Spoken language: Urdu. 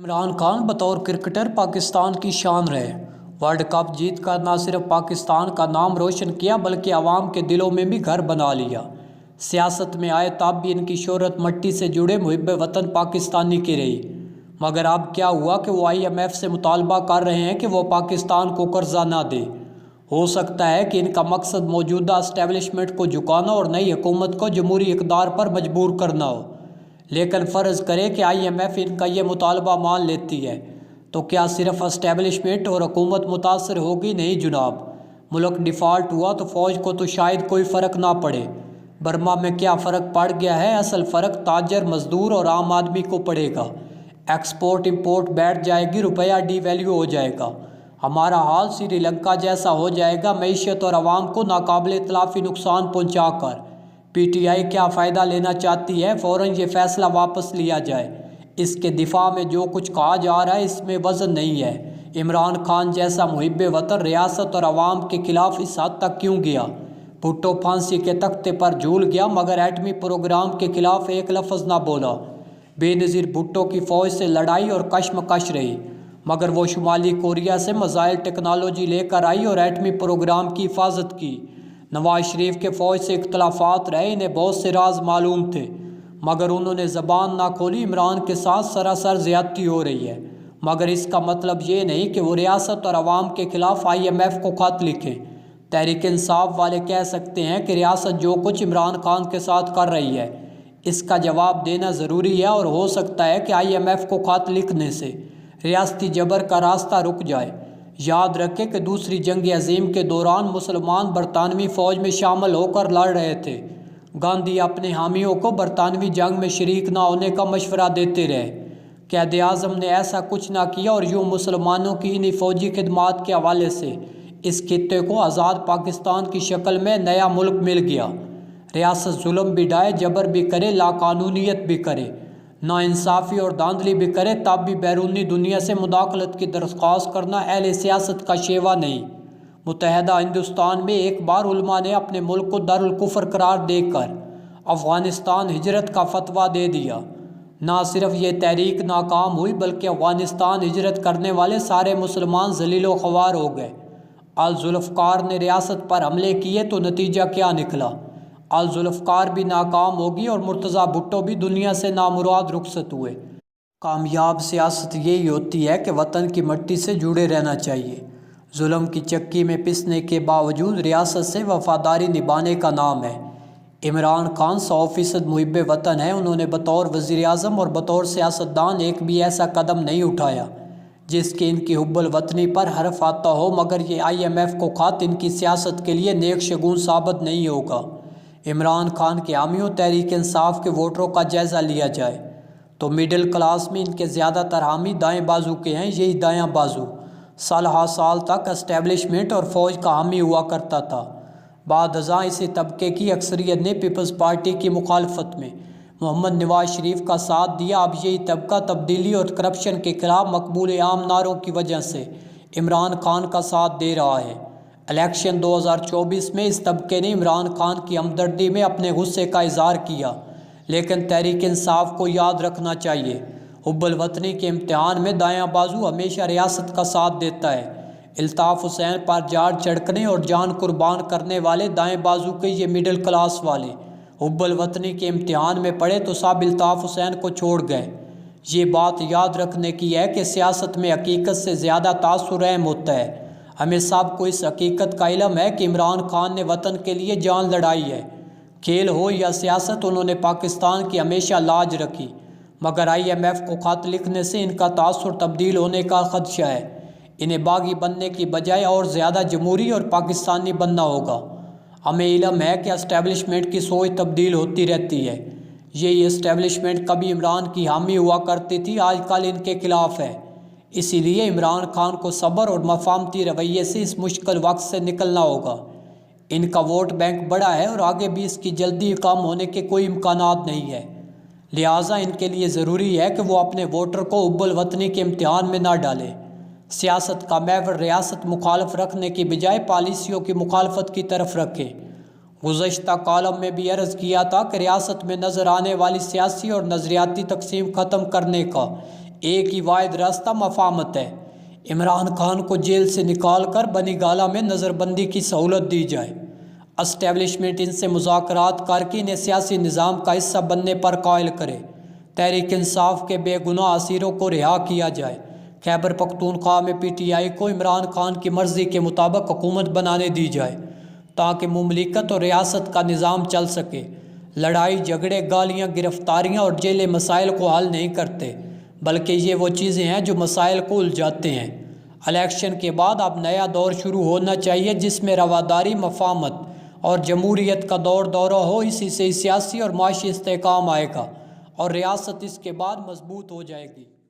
عمران خان بطور کرکٹر پاکستان کی شان رہے۔ ورلڈ کپ جیت کر نہ صرف پاکستان کا نام روشن کیا بلکہ عوام کے دلوں میں بھی گھر بنا لیا۔ سیاست میں آئے تب بھی ان کی شہرت مٹی سے جڑے محب وطن پاکستانی کی رہی، مگر اب کیا ہوا کہ وہ IMF سے مطالبہ کر رہے ہیں کہ وہ پاکستان کو قرضہ نہ دے۔ ہو سکتا ہے کہ ان کا مقصد موجودہ اسٹیبلشمنٹ کو جھکانا اور نئی حکومت کو جمہوری اقدار پر مجبور کرنا ہو، لیکن فرض کرے کہ IMF ان کا یہ مطالبہ مان لیتی ہے تو کیا صرف اسٹیبلشمنٹ اور حکومت متاثر ہوگی؟ نہیں جناب، ملک ڈیفالٹ ہوا تو فوج کو تو شاید کوئی فرق نہ پڑے۔ برما میں کیا فرق پڑ گیا ہے؟ اصل فرق تاجر، مزدور اور عام آدمی کو پڑے گا۔ ایکسپورٹ امپورٹ بیٹھ جائے گی، روپیہ ڈی ویلیو ہو جائے گا، ہمارا حال سری لنکا جیسا ہو جائے گا، معیشت اور عوام کو ناقابل تلافی نقصان پہنچا کر۔ PTI کیا فائدہ لینا چاہتی ہے؟ فوراً یہ فیصلہ واپس لیا جائے۔ اس کے دفاع میں جو کچھ کہا جا رہا ہے اس میں وزن نہیں ہے۔ عمران خان جیسا محب وطن ریاست اور عوام کے خلاف اس حد تک کیوں گیا؟ بھٹو پھانسی کے تختے پر جھول گیا مگر ایٹمی پروگرام کے خلاف ایک لفظ نہ بولا۔ بے نظیر بھٹو کی فوج سے لڑائی اور کشمکش رہی، مگر وہ شمالی کوریا سے میزائل ٹیکنالوجی لے کر آئی اور ایٹمی پروگرام کی حفاظت کی۔ نواز شریف کے فوج سے اختلافات رہے، انہیں بہت سے راز معلوم تھے مگر انہوں نے زبان نہ کھولی۔ عمران کے ساتھ سراسر زیادتی ہو رہی ہے، مگر اس کا مطلب یہ نہیں کہ وہ ریاست اور عوام کے خلاف IMF کو خط لکھیں۔ تحریک انصاف والے کہہ سکتے ہیں کہ ریاست جو کچھ عمران خان کے ساتھ کر رہی ہے اس کا جواب دینا ضروری ہے، اور ہو سکتا ہے کہ IMF کو خط لکھنے سے ریاستی جبر کا راستہ رک جائے۔ یاد رکھیں کہ دوسری جنگ عظیم کے دوران مسلمان برطانوی فوج میں شامل ہو کر لڑ رہے تھے۔ گاندھی اپنے حامیوں کو برطانوی جنگ میں شریک نہ ہونے کا مشورہ دیتے رہے۔ قائد اعظم نے ایسا کچھ نہ کیا اور یوں مسلمانوں کی انہی فوجی خدمات کے حوالے سے اس خطے کو آزاد پاکستان کی شکل میں نیا ملک مل گیا۔ ریاست ظلم بھی ڈھائے، جبر بھی کرے، لاقانونیت بھی کرے، ناانصافی اور دھاندلی بھی کرے، تب بھی بیرونی دنیا سے مداخلت کی درخواست کرنا اہل سیاست کا شیوا نہیں۔ متحدہ ہندوستان میں ایک بار علماء نے اپنے ملک کو دارالکفر قرار دے کر افغانستان ہجرت کا فتویٰ دے دیا۔ نہ صرف یہ تحریک ناکام ہوئی بلکہ افغانستان ہجرت کرنے والے سارے مسلمان ذلیل و خوار ہو گئے۔ الذوالفقار نے ریاست پر حملے کیے تو نتیجہ کیا نکلا؟ الذوالفقار بھی ناکام ہوگی اور مرتضیٰ بھٹو بھی دنیا سے نامراد رخصت ہوئے۔ کامیاب سیاست یہی ہوتی ہے کہ وطن کی مٹی سے جڑے رہنا چاہیے۔ ظلم کی چکی میں پسنے کے باوجود ریاست سے وفاداری نبھانے کا نام ہے۔ عمران خان 100% محب وطن ہیں۔ انہوں نے بطور وزیر اعظم اور بطور سیاستدان ایک بھی ایسا قدم نہیں اٹھایا جس کے ان کی حب الوطنی پر حرف آتا ہو، مگر یہ IMF کو خط ان کی سیاست کے لیے نیک شگون ثابت نہیں ہوگا۔ عمران خان کے حامیوں، تحریک انصاف کے ووٹروں کا جائزہ لیا جائے تو مڈل کلاس میں ان کے زیادہ تر حامی دائیں بازو کے ہیں۔ یہی دایاں بازو سالہ سال تک اسٹیبلشمنٹ اور فوج کا حامی ہوا کرتا تھا۔ بعد ازاں اسی طبقے کی اکثریت نے پیپلز پارٹی کی مخالفت میں محمد نواز شریف کا ساتھ دیا۔ اب یہی طبقہ تبدیلی اور کرپشن کے خلاف مقبول عام نعروں کی وجہ سے عمران خان کا ساتھ دے رہا ہے۔ الیکشن 2024 میں اس طبقے نے عمران خان کی ہمدردی میں اپنے غصے کا اظہار کیا، لیکن تحریک انصاف کو یاد رکھنا چاہیے حب الوطنی کے امتحان میں دایاں بازو ہمیشہ ریاست کا ساتھ دیتا ہے۔ الطاف حسین پر جار چڑکنے اور جان قربان کرنے والے دائیں بازو کے یہ مڈل کلاس والے حب الوطنی کے امتحان میں پڑے تو سب الطاف حسین کو چھوڑ گئے۔ یہ بات یاد رکھنے کی ہے کہ سیاست میں حقیقت سے زیادہ تاثر اہم ہوتا ہے۔ ہمیں سب کو اس حقیقت کا علم ہے کہ عمران خان نے وطن کے لیے جان لڑائی ہے۔ کھیل ہو یا سیاست، انہوں نے پاکستان کی ہمیشہ لاج رکھی، مگر IMF کو خط لکھنے سے ان کا تاثر تبدیل ہونے کا خدشہ ہے۔ انہیں باغی بننے کی بجائے اور زیادہ جمہوری اور پاکستانی بننا ہوگا۔ ہمیں علم ہے کہ اسٹیبلشمنٹ کی سوچ تبدیل ہوتی رہتی ہے۔ یہی اسٹیبلشمنٹ کبھی عمران کی حامی ہوا کرتی تھی، آج کل ان کے خلاف ہے۔ اسی لیے عمران خان کو صبر اور مفاہمتی رویے سے اس مشکل وقت سے نکلنا ہوگا۔ ان کا ووٹ بینک بڑا ہے اور آگے بھی اس کی جلدی کم ہونے کے کوئی امکانات نہیں ہے، لہٰذا ان کے لیے ضروری ہے کہ وہ اپنے ووٹر کو حب الوطنی کے امتحان میں نہ ڈالیں۔ سیاست کا محور ریاست مخالف رکھنے کی بجائے پالیسیوں کی مخالفت کی طرف رکھے۔ گزشتہ کالم میں بھی عرض کیا تھا کہ ریاست میں نظر آنے والی سیاسی اور نظریاتی تقسیم ختم کرنے کا ایک ہی واحد راستہ مفاہمت ہے۔ عمران خان کو جیل سے نکال کر بنی گالہ میں نظر بندی کی سہولت دی جائے۔ اسٹیبلشمنٹ ان سے مذاکرات کر کے انہیں سیاسی نظام کا حصہ بننے پر قائل کرے۔ تحریک انصاف کے بے گناہ اسیروں کو رہا کیا جائے۔ خیبر پختونخوا میں پی ٹی آئی کو عمران خان کی مرضی کے مطابق حکومت بنانے دی جائے تاکہ مملکت اور ریاست کا نظام چل سکے۔ لڑائی جھگڑے، گالیاں، گرفتاریاں اور جیلیں مسائل کو حل نہیں کرتے، بلکہ یہ وہ چیزیں ہیں جو مسائل کو الجھاتے ہیں۔ الیکشن کے بعد اب نیا دور شروع ہونا چاہیے جس میں رواداری، مفاہمت اور جمہوریت کا دورہ ہو۔ اسی سے سیاسی اور معاشی استحکام آئے گا اور ریاست اس کے بعد مضبوط ہو جائے گی۔